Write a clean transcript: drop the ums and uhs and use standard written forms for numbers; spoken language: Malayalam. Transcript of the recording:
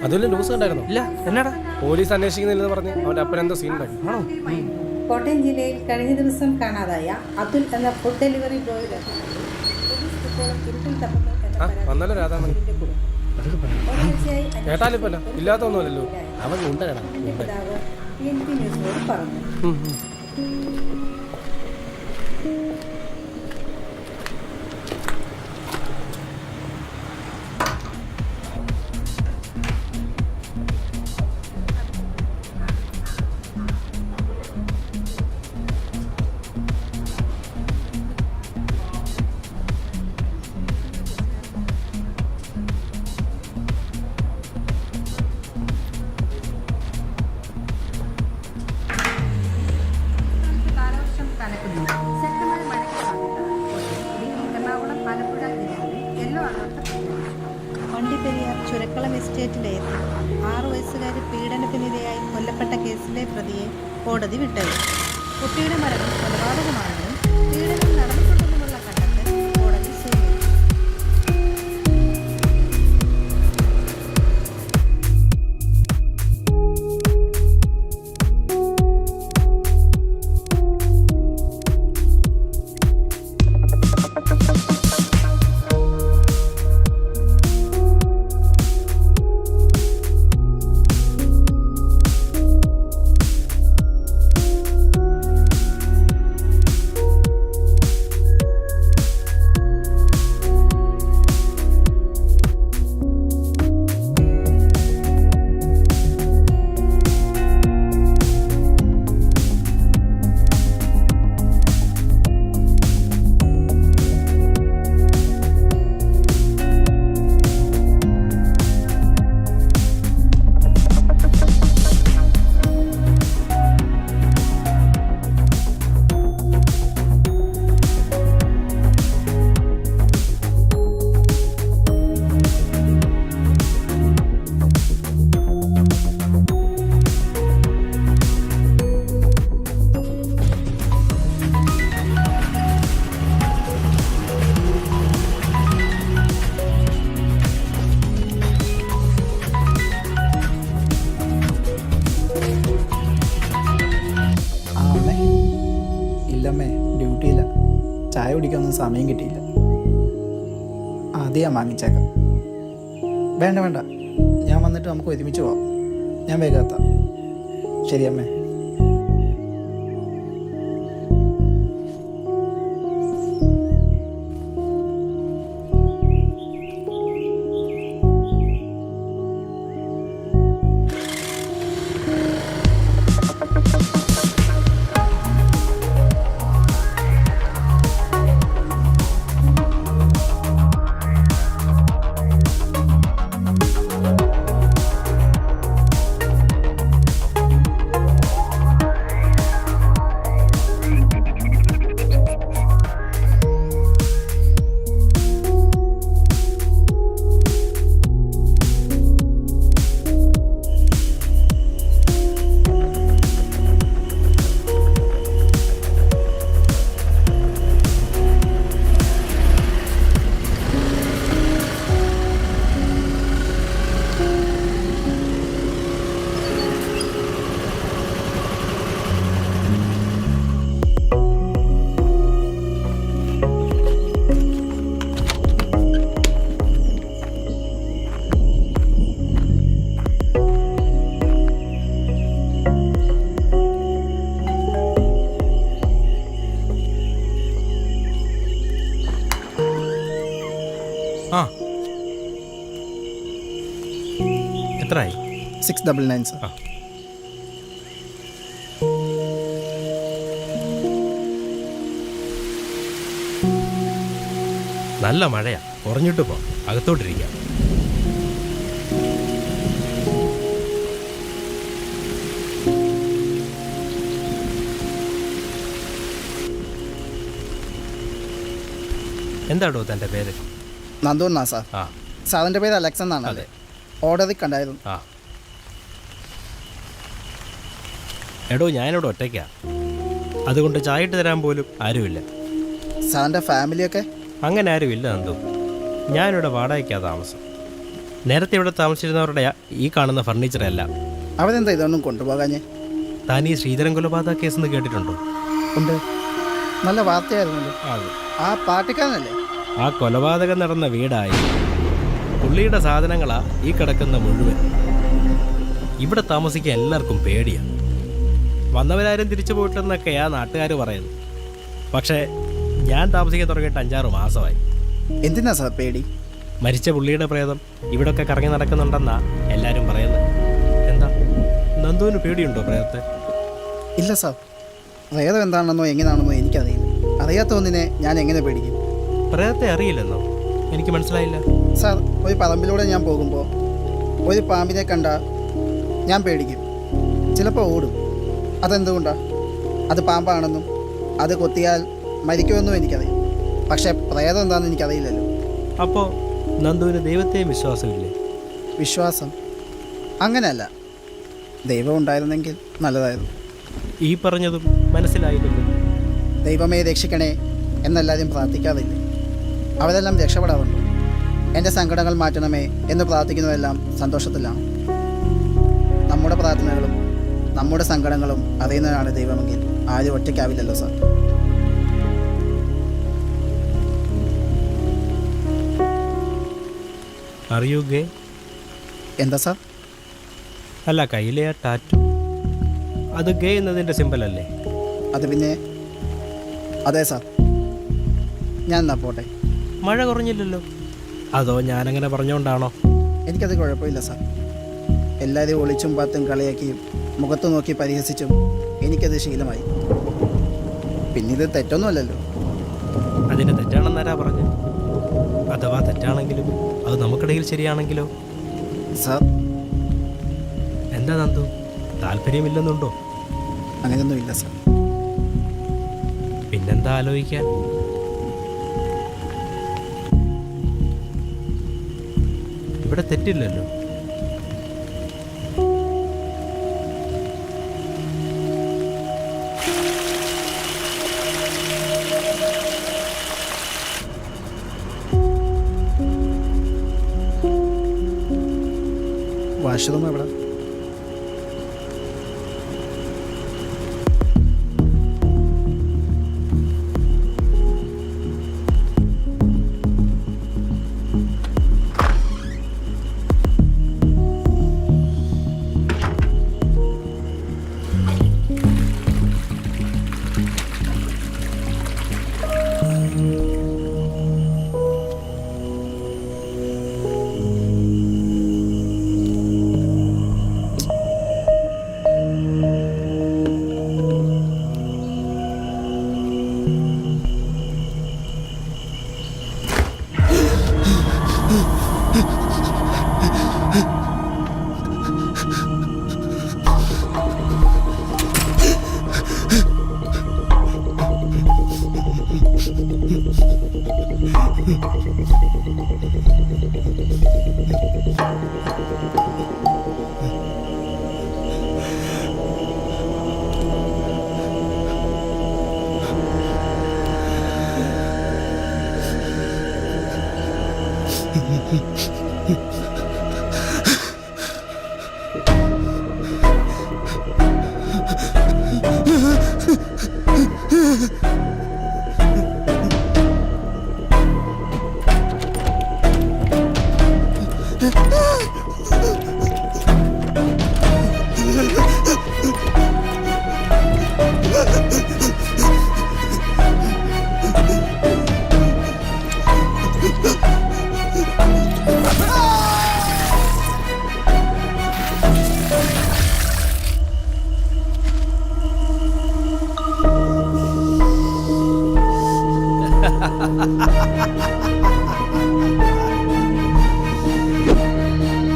അതുപോലെ ന്യൂസ് ഉണ്ടായിരുന്നു. ഇല്ല, എന്നാടാ? പോലീസ് അന്വേഷിക്കുന്നില്ലെന്ന് പറഞ്ഞ് അവന്റെ അപ്പൻ എന്തോ സീൻ ഉണ്ടാക്കി. ആണോ? കോട്ടയം ജില്ലയിൽ കഴിഞ്ഞ ദിവസം കാണാതായ അതുൽ എന്ന ഫുഡ് ഡെലിവറി ബോയിയുടെ വന്നല്ലോ രാധാമണി. കേട്ടാലിപ്പല്ല ഇല്ലാത്തൊന്നുമല്ലല്ലോ. അവൻ ഉണ്ടാകണം. പിതാവ് PNP ന്യൂസിനോട് പറഞ്ഞു. വണ്ടിപ്പെരിയാർ ചുരക്കളം എസ്റ്റേറ്റിലെത്തി 6 വയസ്സുകാരി പീഡനത്തിനിരയായി കൊല്ലപ്പെട്ട കേസിലെ പ്രതിയെ കോടതി വിട്ടത്. കുട്ടിയുടെ മരണം കൊലപാതകമാണെന്നും പീഡനം നടന്നിട്ടുണ്ടെന്നുമുള്ള കണ്ടെത്തൽ കോടതി സ്വീകരിച്ചു. ഇല്ലമ്മേ, ഡ്യൂട്ടിയില്ല. ചായ കുടിക്കാനൊന്നും സമയം കിട്ടിയില്ല. ആദ്യം ഞാൻ വാങ്ങിച്ചേക്കാം. വേണ്ട വേണ്ട, ഞാൻ വന്നിട്ട് നമുക്ക് ഒരുമിച്ച് പോവാം. ഞാൻ വേഗം എത്താം. ശരി അമ്മേ. എത്രയായി? 699 സർ. നല്ല മഴയാ, കുറഞ്ഞിട്ട് പോ, അകത്തോട്ടിരിക്കാം. എന്താടോ തൻ്റെ പേര്? നന്ദു എന്നാ സാർ. സാറിൻ്റെ പേര് അലക്സ് എന്നാണ്. അതെ, ഓർഡറിൽ കണ്ടായിരുന്നു. എടോ ഞാനിവിടെ ഒറ്റയ്ക്കാ, അതുകൊണ്ട് ചായ ഇട്ട് തരാൻ പോലും ആരുമില്ല. സാറിൻ്റെ ഫാമിലിയൊക്കെ? അങ്ങനെ ആരുമില്ല നന്ദു, ഞാനിവിടെ വാടകയ്ക്കാ താമസം. നേരത്തെ ഇവിടെ താമസിച്ചിരുന്നവരുടെ ഈ കാണുന്ന ഫർണിച്ചറെല്ലാം. അവരെന്താ ഇതൊന്നും കൊണ്ടുപോകാഞ്ഞേ? താൻ ഈ ശ്രീധരൻ കൊലപാതക കേസ് എന്ന് കേട്ടിട്ടുണ്ടോ? ഉണ്ട്, നല്ല വാർത്തയായിരുന്നല്ലോ. ആ പാർട്ടിക്കാരനല്ലേ? ആ കൊലപാതകം നടന്ന വീടായി പുള്ളിയുടെ സാധനങ്ങളാ ഈ കിടക്കുന്ന മുഴുവൻ. ഇവിടെ താമസിക്കാൻ എല്ലാവർക്കും പേടിയാണ്. വന്നവരാരും തിരിച്ചു പോയിട്ടെന്നൊക്കെയാ നാട്ടുകാർ പറയുന്നത്. പക്ഷേ ഞാൻ താമസിക്കാൻ തുടങ്ങിയിട്ട് 5-6 മാസമായി. എന്തിനാ സാർ പേടി? മരിച്ച പുള്ളിയുടെ പ്രേതം ഇവിടൊക്കെ കറങ്ങി നടക്കുന്നുണ്ടെന്നാ എല്ലാവരും പറയുന്നത്. എന്താ നന്ദുവിന് പേടിയുണ്ടോ പ്രേതത്തെ? ഇല്ല സാർ, പ്രേതം എന്താണെന്നോ എങ്ങനെയാണെന്നോ എനിക്കറിയില്ല. അറിയാത്ത ഒന്നിനെ ഞാൻ എങ്ങനെ പേടിക്കും? പ്രേതത്തെ അറിയില്ലെന്നോ? എനിക്ക് മനസ്സിലായില്ല. സാർ, ഒരു പറമ്പിലൂടെ ഞാൻ പോകുമ്പോൾ ഒരു പാമ്പിനെ കണ്ടാൽ ഞാൻ പേടിക്കും, ചിലപ്പോൾ ഓടും. അതെന്തുകൊണ്ടാണ്? അത് പാമ്പാണെന്നും അത് കൊത്തിയാൽ മരിക്കുമെന്നും എനിക്കറിയാം. പക്ഷേ പ്രേതം എന്താണെന്ന് എനിക്കറിയില്ലല്ലോ. അപ്പോൾ നന്ദുവിന് ദൈവത്തെയും വിശ്വാസമില്ലേ? വിശ്വാസം അങ്ങനെയല്ല, ദൈവം ഉണ്ടായിരുന്നെങ്കിൽ നല്ലതായിരുന്നു. ഈ പറഞ്ഞതും മനസ്സിലായില്ലല്ലോ. ദൈവമേ രക്ഷിക്കണേ എന്നെല്ലാവരും പ്രാർത്ഥിക്കാറില്ല. അവരെല്ലാം രക്ഷപ്പെടാറുണ്ട്. എൻ്റെ സങ്കടങ്ങൾ മാറ്റണമേ എന്ന് പ്രാർത്ഥിക്കുന്നതെല്ലാം സന്തോഷത്തിലാണ്. നമ്മുടെ പ്രാർത്ഥനകളും നമ്മുടെ സങ്കടങ്ങളും അറിയുന്നതാണ് ദൈവമെങ്കിൽ ആരും ഒറ്റയ്ക്കാവില്ലല്ലോ സാർ. അറിയൂ ഗേ? എന്താ സാർ? അല്ല, കയ്യിലെ ആ ടാറ്റു, അത് ഗേ എന്നതിൻ്റെ സിമ്പൽ അല്ലേ? അത് പിന്നെ അതെ സാർ. ഞാൻ എന്നാ പോട്ടെ. മഴ കുറഞ്ഞില്ലല്ലോ. അതോ ഞാനങ്ങനെ പറഞ്ഞുകൊണ്ടാണോ? എനിക്കത് കുഴപ്പമില്ല സാർ. എല്ലാവരും ഒളിച്ചും പാത്തും കളിയാക്കിയും മുഖത്ത് നോക്കി പരിഹസിച്ചും എനിക്കത് ശീലമായി. പിന്നെ ഇത് തെറ്റൊന്നുമല്ലല്ലോ. അതിന് തെറ്റാണെന്നാരാ പറഞ്ഞു? അഥവാ തെറ്റാണെങ്കിലും അത് നമുക്കിടയിൽ ശരിയാണെങ്കിലോ? സാർ, എന്താ നന്ദു, താല്പര്യമില്ലെന്നുണ്ടോ? അങ്ങനെയൊന്നുമില്ല സാർ. പിന്നെന്താ ആലോചിക്കാൻ? ഇവിടെ തെറ്റില്ലല്ലോ. വാഷ്റൂം എവിടെ?